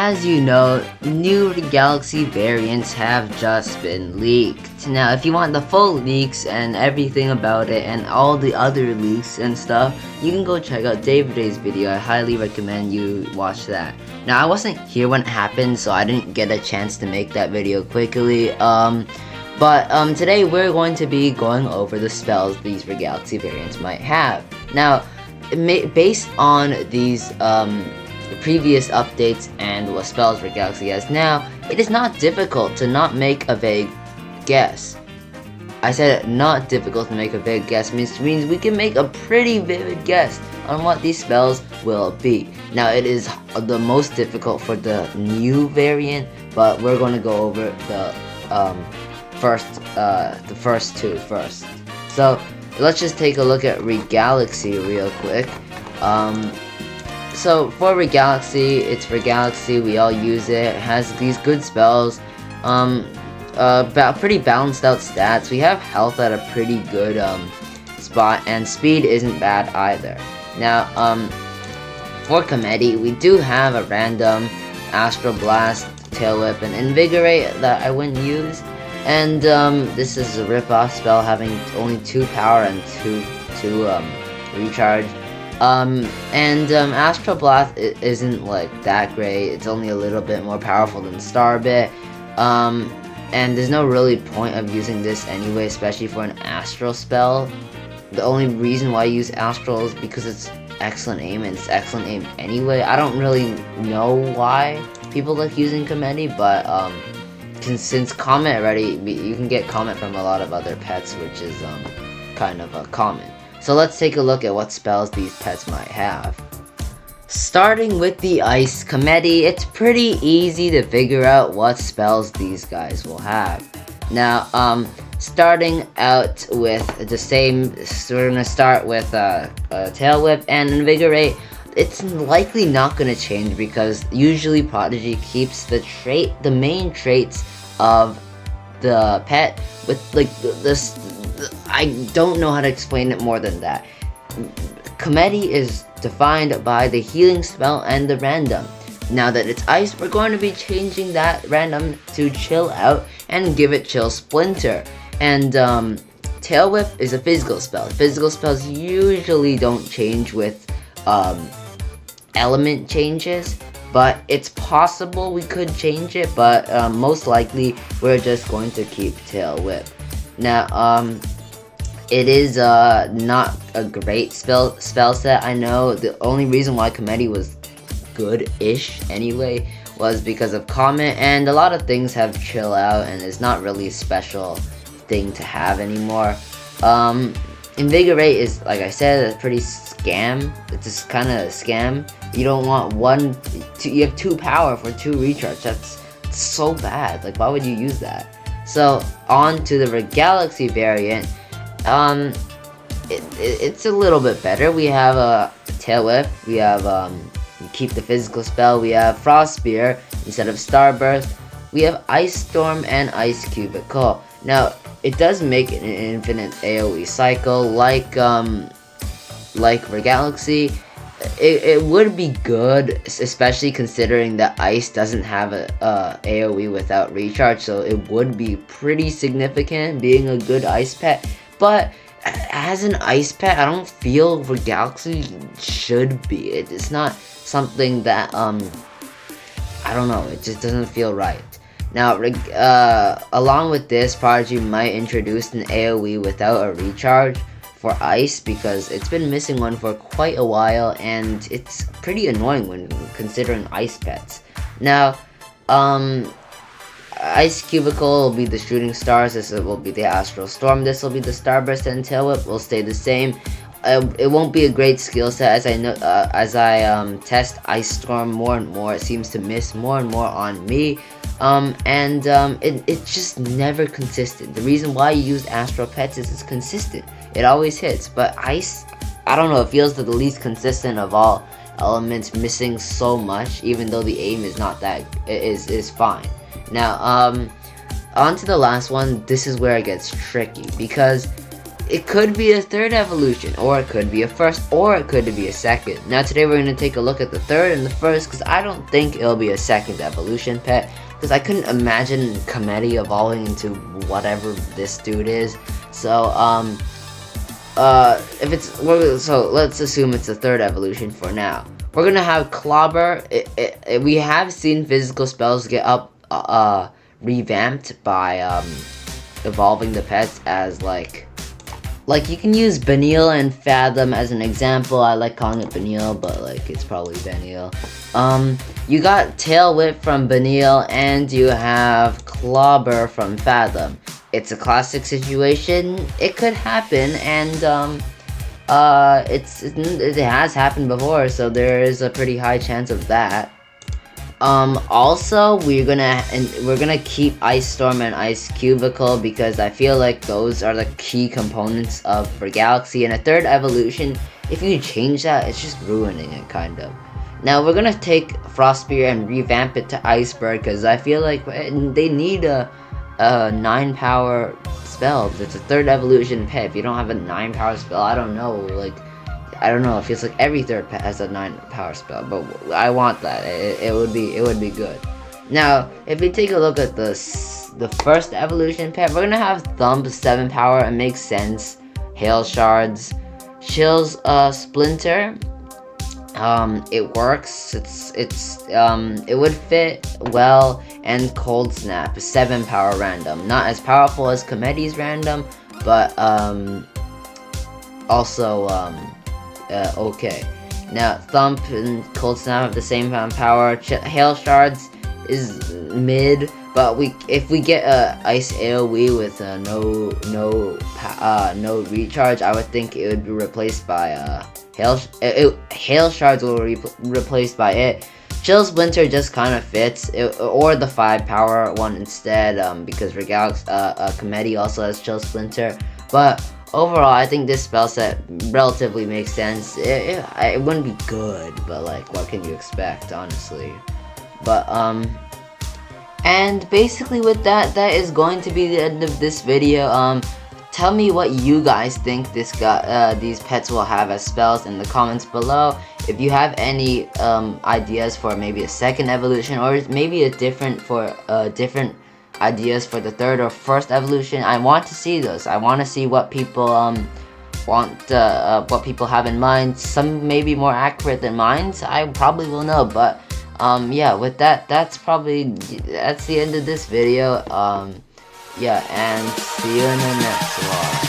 as you know, new Regalaxy variants have just been leaked. Now, if you want the full leaks and everything about it and all the other leaks and stuff, you can go check out David's video. I highly recommend you watch that. Now, I wasn't here when it happened, so I didn't get a chance to make that video quickly. But today we're going to be going over the spells these Regalaxy variants might have. Now, based on these previous updates and what spells Regalaxy has now, it is not difficult to not make a vague guess. I said not difficult to make a vague guess means we can make a pretty vivid guess on what these spells will be. Now, it is the most difficult for the new variant, but we're going to go over the first two first. So let's just take a look at Regalaxy real quick. So for Regalaxy, it's Regalaxy, we all use it. It has these good spells, pretty balanced out stats. We have health at a pretty good spot, and speed isn't bad either. Now, for Comedy, we do have a random Astral Blast, Tail Whip, and Invigorate that I wouldn't use. And this is a rip-off spell having only 2 power and 2 recharge. Astral Blast isn't like that great. It's only a little bit more powerful than Starbit. And there's no really point of using this anyway, especially for an Astral spell. The only reason why I use Astral is because it's excellent aim, and it's excellent aim anyway. I don't really know why people like using Comedy, but since Comet already, you can get Comet from a lot of other pets, which is kind of common. So let's take a look at what spells these pets might have. Starting with the Ice Comedy, it's pretty easy to figure out what spells these guys will have. Now, starting out with the same, so we're gonna start with Tail Whip and Invigorate. It's likely not gonna change because usually Prodigy keeps the main traits of the pet with like this. I don't know how to explain it more than that. Comedy is defined by the healing spell and the random. Now that it's ice, we're going to be changing that random to Chill Out and give it Chill Splinter. And Tail Whip is a physical spell. Physical spells usually don't change with element changes, but it's possible we could change it, but most likely we're just going to keep Tail Whip. Now, it is not a great spell set. I know the only reason why Comedy was good-ish anyway was because of Comet, and a lot of things have Chill Out, and it's not really a special thing to have anymore. Invigorate is, like I said, a pretty scam. It's just kind of a scam. You don't want you have 2 power for 2 recharge. That's so bad. Like, why would you use that? So, on to the Regalaxy variant. It's a little bit better. We have a Tail Whip. We have, we keep the physical spell. We have Frost Spear instead of Starburst. We have Ice Storm and Ice Cubicle. Now, it does make an infinite AoE cycle like Regalaxy. It would be good, especially considering that Ice doesn't have a AoE without recharge, so it would be pretty significant being a good Ice pet. But as an Ice pet, I don't feel Regalaxy should be. It's not something that I don't know. It just doesn't feel right. Now, along with this, Prodigy might introduce an AoE without a recharge for Ice, because it's been missing one for quite a while, and it's pretty annoying when considering Ice pets. Now, Ice Cubicle will be the Shooting Stars, this will be the Astral Storm, this will be the Starburst, and Tail Whip will stay the same. It won't be a great skill set, as I know, as I test Ice Storm more and more. It seems to miss more and more on me. It's just never consistent. The reason why you use Astral Pets is it's consistent. It always hits. But Ice, I don't know, it feels the least consistent of all elements, missing so much, even though the aim is not that, is fine. Now, on to the last one. This is where it gets tricky, because it could be a third evolution, or it could be a first, or it could be a second. Now today we're going to take a look at the third and the first, because I don't think it'll be a second evolution pet, because I couldn't imagine Comedy evolving into whatever this dude is. So if it's, so let's assume it's a third evolution for now. We're gonna have Clobber. We have seen physical spells get revamped by evolving the pets as like you can use Benil and Fathom as an example. I like calling it Benil, but like it's probably Benil. You got Tail Whip from Benil, and you have Clobber from Fathom. It's a classic situation. It could happen, and it has happened before, so there is a pretty high chance of that. Also, we're gonna keep Ice Storm and Ice Cubicle, because I feel like those are the key components of Regalaxy. And a third evolution, if you change that, it's just ruining it, kind of. Now we're gonna take Frostbeard and revamp it to Iceberg, because I feel like they need a 9 power spell. It's a third evolution pet. If you don't have a 9 power spell, I don't know, it feels like every third pet has a 9 power spell, but I want that. It would be good. Now, if we take a look at the first evolution pet, we're gonna have Thump 7 power. It makes sense. Hail Shards, Chills Splinter. It works. It would fit well. And Cold Snap 7 power random. Not as powerful as Comedy's random, but also okay. Now Thump and Cold Snap have the same power. Hail Shards is mid, but if we get a Ice AoE with no recharge, I would think it would be replaced by Hail Shards will be replaced by it. Chill Splinter just kind of fits, or the 5 power one instead, because Regalaxy Comedy also has Chill Splinter. But overall, I think this spell set relatively makes sense. It wouldn't be good, but like, what can you expect, honestly? But and basically with that is going to be the end of this video. Tell me what you guys think these pets will have as spells in the comments below. If you have any ideas for maybe a second evolution, or maybe different ideas for the third or first evolution, I want to see those. I want to see what people what people have in mind. Some may be more accurate than mine, so I probably will know. But yeah, with that's the end of this video. Yeah, and see you in the next one.